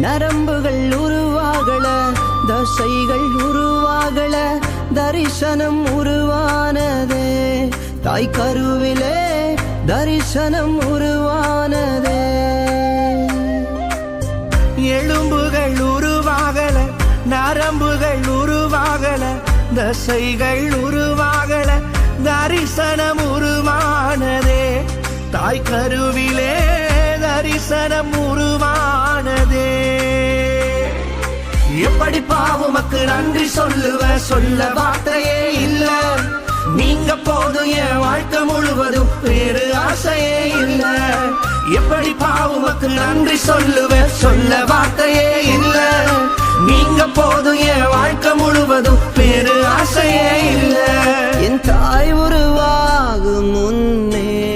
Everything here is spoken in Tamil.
நரம்புகள் உருவாகல, தசைகள் உருவாகல, தரிசனம் உருவானதே. தாய் கருவிலே தரிசனம் உருவானதே. எலும்புகள் உருவாகல, நரம்புகள் உருவாகல, தசைகள் உருவாகல, தரிசனம் உருவானதே. தாய் கருவிலே தரிசனம் உருவானதே. எப்படி பாவுமக்கு நன்றி சொல்லுவ, சொல்ல வார்த்தையே இல்ல. நீங்க போதும் என் வாழ்க்கை முழுவதும் வேறு ஆசையே இல்ல. எப்படி பாவுமக்கு நன்றி சொல்லுவ, சொல்ல வார்த்தையே இல்ல. நீங்க போதும் என் வாழ்க்கை முழுவதும் வேறு ஆசையே இல்ல. என் தாய் உருவாகும் முன்னே